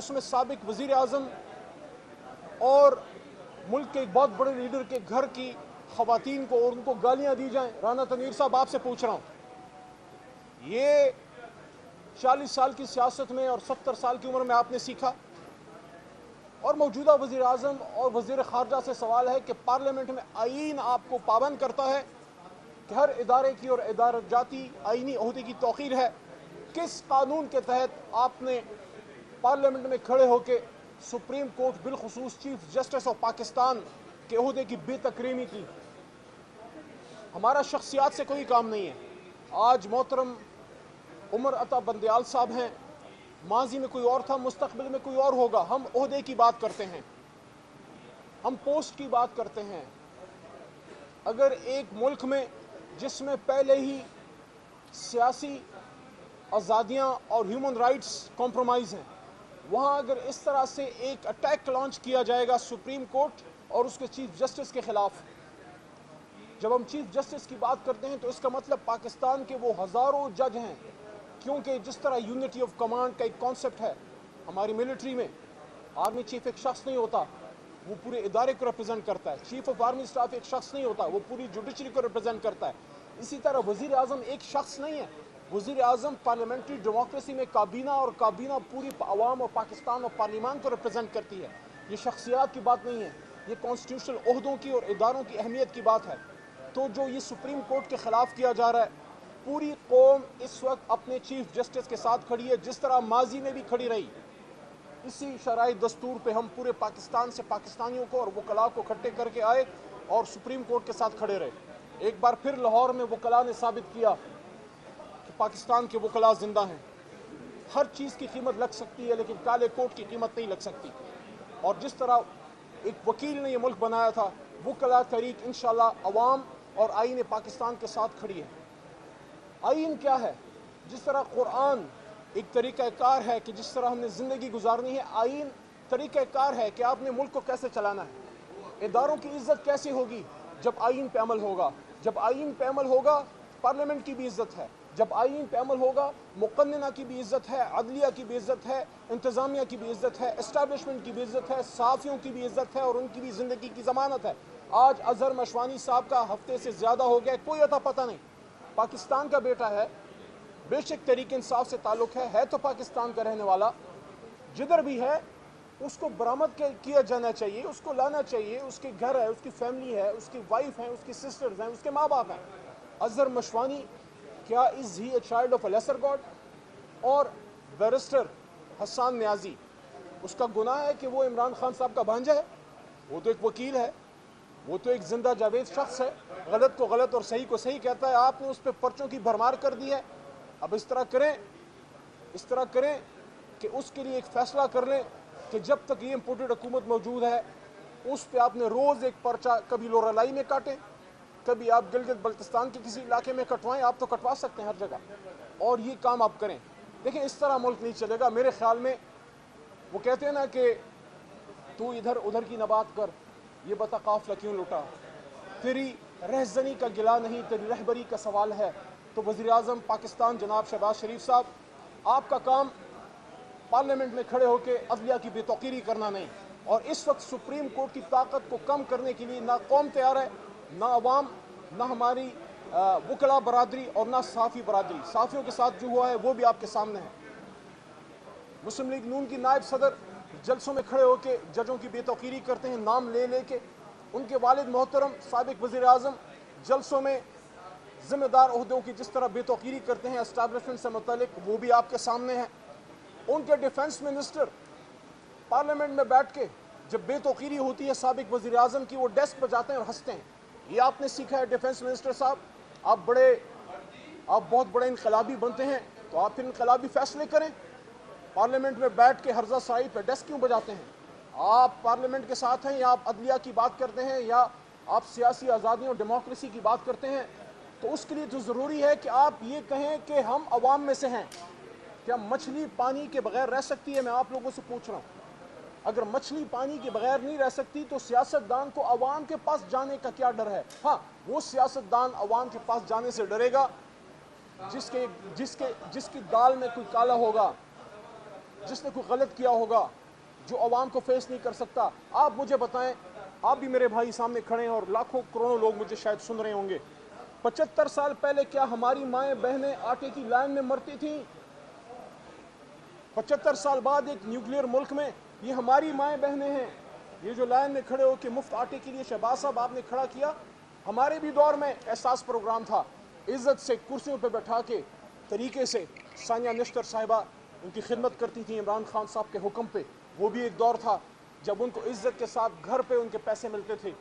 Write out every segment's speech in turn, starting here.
जिसमें साबिक वज़ीर आज़म और मुल्क के एक बहुत बड़े लीडर के घर की ख़वातीन को और उनको गालियाँ दी जाएँ। राना तनवीर साहब, आपसे पूछ रहा हूँ, ये 40 साल की सियासत में और 70 साल की उम्र में आपने सीखा, और मौजूदा वज़ीर आज़म और वज़ीर ख़ारजा से सवाल है कि पार्लियामेंट में आईन आपको पाबंद करता है कि हर इदारे की और इदारजाती आईनी ओहदे की तौक़ीर है। किस कानून के तहत आपने पार्लियामेंट में खड़े होकर सुप्रीम कोर्ट बिलखुसूस चीफ जस्टिस ऑफ पाकिस्तान के ओहदे की बेतकरीमी की? हमारा शख्सियात से कोई काम नहीं है। आज मोहतरम उमर अता बंदयाल साहब हैं, माजी में कोई और था, मुस्तकबिल में कोई और होगा। हम ओहदे की बात करते हैं, हम पोस्ट की बात करते हैं। अगर एक मुल्क में जिसमें पहले ही सियासी आज़ादियाँ और ह्यूमन राइट्स कॉम्प्रोमाइज़ हैं, वहाँ अगर इस तरह से एक अटैक लॉन्च किया जाएगा सुप्रीम कोर्ट और उसके चीफ जस्टिस के ख़िलाफ़, जब हम चीफ जस्टिस की बात करते हैं तो इसका मतलब पाकिस्तान के वो हज़ारों जज हैं, क्योंकि जिस तरह यूनिटी ऑफ कमांड का एक कॉन्सेप्ट है हमारी मिलिट्री में, आर्मी चीफ एक शख्स नहीं होता, वो पूरे इदारे को रिप्रेजेंट करता है। चीफ ऑफ आर्मी स्टाफ एक शख्स नहीं होता, वो पूरी जुडिशरी को रिप्रेजेंट करता है। इसी तरह वज़ीर आज़म एक शख्स नहीं है। वज़ीर आज़म पार्लियामेंट्री डेमोक्रेसी में काबीना, और काबीना पूरी अवाम और पाकिस्तान और पार्लियामान को रिप्रेजेंट करती है। ये शख्सियात की बात नहीं है, ये कॉन्स्टिट्यूशनल ओहदों की और इदारों की अहमियत की बात है। तो जो ये सुप्रीम कोर्ट के ख़िलाफ़ किया जा रहा है, पूरी कौम इस वक्त अपने चीफ जस्टिस के साथ खड़ी है, जिस तरह माजी में भी खड़ी रही। इसी शराई दस्तूर पे हम पूरे पाकिस्तान से पाकिस्तानियों को और वकला को इकट्ठे करके आए और सुप्रीम कोर्ट के साथ खड़े रहे। एक बार फिर लाहौर में वकला ने साबित किया कि पाकिस्तान के वकला जिंदा हैं। हर चीज़ की कीमत लग सकती है, लेकिन काले कोट की कीमत नहीं लग सकती। और जिस तरह एक वकील ने यह मुल्क बनाया था, वकला तहरीक इंशाअल्लाह अवाम और आईन पाकिस्तान के साथ खड़ी है। आईन क्या है? जिस तरह कुरान एक तरीक़ाकार है कि जिस तरह हमने ज़िंदगी गुजारनी है, आईन तरीक़ाकार है कि आपने मुल्क को कैसे चलाना है। इदारों की इज़्ज़त कैसे होगी? जब आईन पे अमल होगा। जब आईन पे अमल होगा, पार्लियामेंट की भी इज़्ज़त है। जब आईन पे अमल होगा, मुक़न्नना की भी इज़्ज़त है, अदलिया की भी इज़्ज़त है, इंतज़ामिया की भी इज़्ज़त है, एस्टैब्लिशमेंट की भी इज़्ज़त है, सहाफ़ियों की भी इज़्ज़त है, और उनकी भी ज़िंदगी की ज़मानत है। आज अज़हर मशवानी साहब का हफ्ते से ज़्यादा हो गया, कोई अता पता नहीं। पाकिस्तान का बेटा है, बेशक तहरीक इंसाफ से ताल्लुक़ है तो पाकिस्तान का रहने वाला। जिधर भी है उसको बरामद किया जाना चाहिए, उसको लाना चाहिए। उसके घर है, उसकी फैमिली है, उसकी वाइफ है, उसकी सिस्टर्स हैं, उसके माँ बाप हैं। अज़हर मशवानी क्या is he a child of a lesser God? और बैरिस्टर हसन न्याजी, उसका गुनाह है कि वो इमरान खान साहब का भांजा है? वो तो एक वकील है, वो तो एक जिंदा जावेद शख्स है, गलत को गलत और सही को सही कहता है। आपने उस पर पर्चों की भरमार कर दी है। अब इस तरह करें कि उसके लिए एक फ़ैसला कर लें कि जब तक ये इम्पोर्टेड हुकूमत मौजूद है, उस पर आपने रोज़ एक पर्चा, कभी लोरालाई में काटें, कभी आप गिलगित बल्तिस्तान के किसी इलाके में कटवाएं। आप तो कटवा सकते हैं हर जगह, और ये काम आप करें। देखिए, इस तरह मुल्क नहीं चलेगा मेरे ख्याल में। वो कहते हैं ना कि तू इधर उधर की न बात कर, ये बता काफ़िला क्यों लुटा, तेरी रहज़नी का गिला नहीं, तेरी रहबरी का सवाल है। तो वज़ीर आज़म पाकिस्तान जनाब शहबाज शरीफ साहब, आपका काम पार्लियामेंट में खड़े होकर अदलिया की बेतौकीरी करना नहीं। और इस वक्त सुप्रीम कोर्ट की ताकत को कम करने के लिए ना कौम तैयार है, ना अवाम, ना हमारी वकला बरादरी, और ना सहाफ़ी बरादरी। सहाफ़ियों के साथ जो हुआ है वो भी आपके सामने है। मुस्लिम लीग नून की नायब सदर जलसों में खड़े होकर जजों की बेतौकीरी करते हैं, नाम ले लेके। उनके वालिद मोहतरम साबिक वज़ीर आज़म जलसों में ज़िम्मेदार ओहदों की जिस तरह बेतौकीरी करते हैं एस्टैब्लिशमेंट से मुतल्लिक, वो भी आपके सामने है। उनके डिफेंस मिनिस्टर पार्लियामेंट में बैठ के जब बेतौकीरी होती है साबिक वज़ीर आज़म की, वो डेस्क पर जाते हैं और हंसते हैं। ये आपने सीखा है डिफेंस मिनिस्टर साहब? आप बहुत बड़े इनकलाबी बनते हैं तो आप फिर इनकलाबी फैसले करें। पार्लियामेंट में बैठ के हर्जा साई पर डेस्क क्यों बजाते हैं? आप पार्लियामेंट के साथ हैं, या आप अदलिया की बात करते हैं, या आप सियासी आज़ादी और डेमोक्रेसी की बात करते हैं? तो उसके लिए तो ज़रूरी है कि आप ये कहें कि हम अवाम में से हैं। क्या मछली पानी के बगैर रह सकती है? मैं आप लोगों से पूछ रहा हूँ। अगर मछली पानी के बगैर नहीं रह सकती तो सियासतदान को अवाम के पास जाने का क्या डर है? हाँ, वो सियासतदान अवाम के पास जाने से डरेगा जिसकी दाल में कोई काला होगा, جس نے کوئی غلط کیا ہوگا, جو عوام کو فیس نہیں کر سکتا, آپ مجھے بتائیں, آپ بھی میرے بھائی سامنے کھڑے ہیں اور لاکھوں کروڑوں لوگ مجھے شاید سن رہے ہوں گے, 75 سال پہلے کیا ہماری مائیں بہنیں آٹے کی لائن میں مرتی تھیں؟ 75 سال بعد ایک نیوکلیئر ملک میں یہ ہماری مائیں بہنیں ہیں, یہ جو لائن میں کھڑے ہو کے مفت آٹے کے لیے شہباز صاحب آپ نے کھڑا کیا. ہمارے بھی دور میں احساس پروگرام تھا, عزت سے کرسیوں پہ بٹھا کے طریقے سے ثانیہ نشتر صاحبہ ان کی خدمت کرتی تھیں عمران خان صاحب کے حکم پہ. وہ بھی ایک دور تھا جب ان کو عزت کے ساتھ گھر پہ ان کے پیسے ملتے تھے,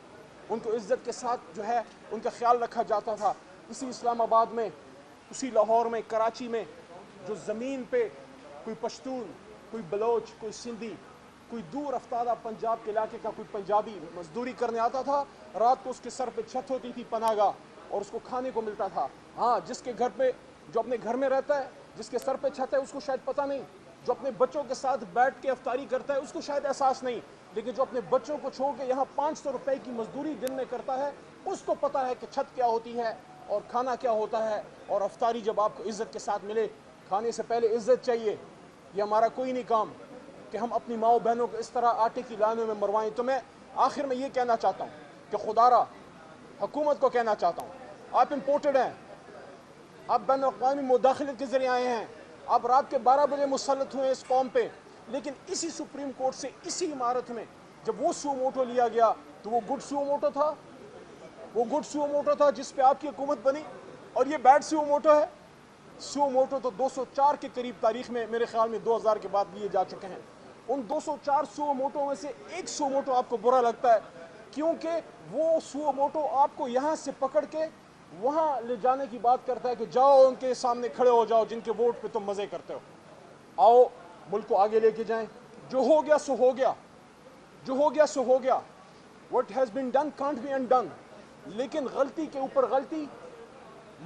ان کو عزت کے ساتھ جو ہے ان کا خیال رکھا جاتا تھا. اسی اسلام آباد میں, اسی لاہور میں, کراچی میں, جو زمین پہ کوئی پشتون, کوئی بلوچ, کوئی سندھی, کوئی دور افتادہ پنجاب کے علاقے کا کوئی پنجابی مزدوری کرنے آتا تھا, رات کو اس کے سر پہ چھت ہوتی تھی پناہ گاہ اور اس کو کھانے کو ملتا تھا. ہاں, جس کے گھر پہ, جو اپنے گھر میں رہتا ہے, جس کے سر پہ چھت ہے, اس کو شاید پتہ نہیں, جو اپنے بچوں کے ساتھ بیٹھ کے افطاری کرتا ہے اس کو شاید احساس نہیں, لیکن جو اپنے بچوں کو چھوڑ کے یہاں 500 روپے کی مزدوری دن میں کرتا ہے اس کو پتہ ہے کہ چھت کیا ہوتی ہے اور کھانا کیا ہوتا ہے. اور افطاری جب آپ کو عزت کے ساتھ ملے, کھانے سے پہلے عزت چاہیے. یہ ہمارا کوئی نہیں کام کہ ہم اپنی ماؤں بہنوں کو اس طرح آٹے کی لائنوں میں مروائیں. تو میں آخر میں یہ کہنا چاہتا ہوں کہ خدا را حکومت کو کہنا چاہتا ہوں, آپ امپورٹڈ ہیں, آپ بین الاقوامی مداخلت کے ذریعے آئے ہیں, آپ رات کے 12 بجے مسلط ہوئے اس قوم پہ, لیکن اسی سپریم کورٹ سے, اسی عمارت میں جب وہ سو موٹو لیا گیا تو وہ گڈ سو موٹو تھا, وہ گڈ سو موٹو تھا جس پہ آپ کی حکومت بنی, اور یہ بیڈ سو موٹو ہے. سو موٹو تو 204 کے قریب تاریخ میں میرے خیال میں 2000 کے بعد لیے جا چکے ہیں. ان 204 سو موٹو میں سے ایک سو موٹو آپ کو برا لگتا ہے کیونکہ وہ سو موٹو آپ کو یہاں سے پکڑ کے وہاں لے جانے کی بات کرتا ہے کہ جاؤ ان کے سامنے کھڑے ہو جاؤ جن کے ووٹ پہ تم مزے کرتے ہو, آؤ ملک کو آگے لے کے جائیں. جو ہو گیا سو ہو گیا, جو ہو گیا سو ہو گیا. What has been done can't be undone. لیکن غلطی کے اوپر غلطی,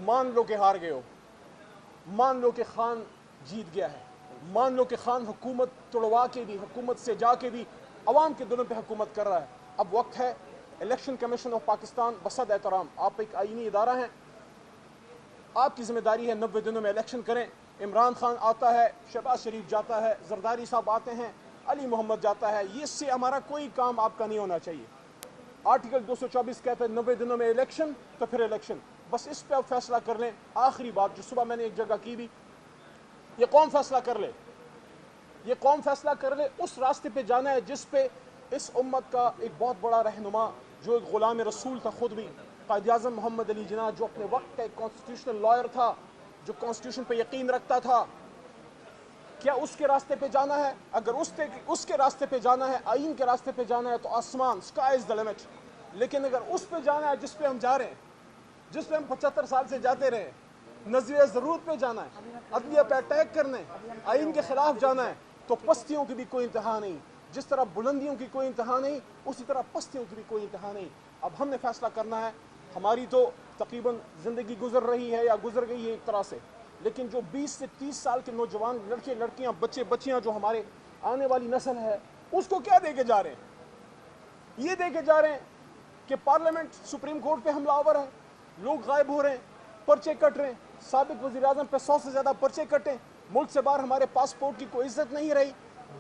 مان لو کہ ہار گئے ہو, مان لو کہ خان جیت گیا ہے, مان لو کہ خان حکومت توڑوا کے بھی, حکومت سے جا کے بھی عوام کے دلوں پہ حکومت کر رہا ہے. اب وقت ہے, الیکشن کمیشن آف پاکستان بصد احترام, آپ ایک آئینی ادارہ ہیں, آپ کی ذمہ داری ہے 90 دنوں میں الیکشن کریں. عمران خان آتا ہے, شہباز شریف جاتا ہے, زرداری صاحب آتے ہیں, علی محمد جاتا ہے, یہ اس سے ہمارا کوئی کام آپ کا نہیں ہونا چاہیے. آرٹیکل 224 کہتا ہے 90 دنوں میں الیکشن تو پھر الیکشن, بس اس پہ آپ فیصلہ کر لیں. آخری بات جو صبح میں نے ایک جگہ کی بھی, یہ قوم فیصلہ کر لے, یہ قوم فیصلہ کر لے, اس راستے پہ جانا ہے جس پہ اس امت کا ایک بہت بڑا رہنما, جو ایک غلام رسول تھا خود بھی, قائد اعظم محمد علی جناح, جو اپنے وقت کا ایک کانسٹیٹیوشنل لائر تھا, جو کانسٹیٹیوشن پہ یقین رکھتا تھا. کیا اس کے راستے پہ جانا ہے؟ اگر اس کے راستے پہ جانا ہے, آئین کے راستے پہ جانا ہے تو آسمان, اسکائی از دی لمٹ. لیکن اگر اس پہ جانا ہے جس پہ ہم جا رہے ہیں, جس پہ ہم 75 سال سے جاتے رہے, نظریہ ضرورت پہ جانا ہے, عدلیہ پہ اٹیک کرنا ہے, آئین کے خلاف جانا ہے, تو پستیوں کی بھی کوئی انتہا نہیں. جس طرح بلندیوں کی کوئی انتہا نہیں, اسی طرح پستیوں کی بھی کوئی انتہا نہیں. اب ہم نے فیصلہ کرنا ہے. ہماری تو تقریباً زندگی گزر رہی ہے یا گزر گئی ہے ایک طرح سے, لیکن جو 20 سے 30 سال کے نوجوان لڑکے لڑکیاں, بچے بچیاں, جو ہمارے آنے والی نسل ہے, اس کو کیا دے کے جا رہے ہیں؟ یہ دے کے جا رہے ہیں کہ پارلیمنٹ سپریم کورٹ پہ حملہ آور ہے, لوگ غائب ہو رہے ہیں, پرچے کٹ رہے ہیں, سابق وزیر اعظم پہ 100 سے زیادہ پرچے کٹے, ملک سے باہر ہمارے پاسپورٹ کی کوئی عزت نہیں رہی.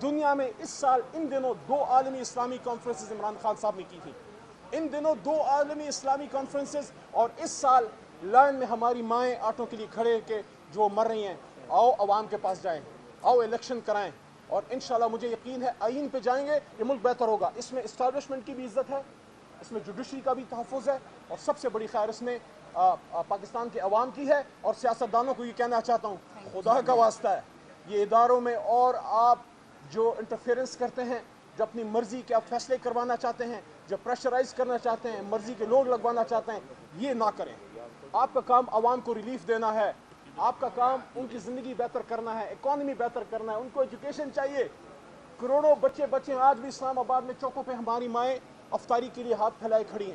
دنیا میں اس سال ان دنوں 2 عالمی اسلامی کانفرنسز عمران خان صاحب نے کی تھی, ان دنوں 2 عالمی اسلامی کانفرنسز, اور اس سال لائن میں ہماری مائیں آٹوں کے لیے کھڑے کہ جو مر رہی ہیں. آؤ عوام کے پاس جائیں, آؤ الیکشن کرائیں, اور انشاءاللہ مجھے یقین ہے آئین پہ جائیں گے, یہ ملک بہتر ہوگا. اس میں اسٹیبلشمنٹ کی بھی عزت ہے, اس میں جوڈیشری کا بھی تحفظ ہے, اور سب سے بڑی خیر اس میں پاکستان کے عوام کی ہے. اور سیاستدانوں کو یہ کہنا چاہتا ہوں, خدا کا واسطہ ہے, یہ اداروں میں اور آپ جو انٹرفیئرنس کرتے ہیں, جو اپنی مرضی کے آپ فیصلے کروانا چاہتے ہیں, جو پریشرائز کرنا چاہتے ہیں, مرضی کے لوگ لگوانا چاہتے ہیں, یہ نہ کریں. آپ کا کام عوام کو ریلیف دینا ہے, آپ کا کام ان کی زندگی بہتر کرنا ہے, اکانومی بہتر کرنا ہے, ان کو ایجوکیشن چاہیے. کروڑوں بچے آج بھی اسلام آباد میں چوکوں پہ ہماری مائیں افطاری کے لیے ہاتھ پھیلائے کھڑی ہیں.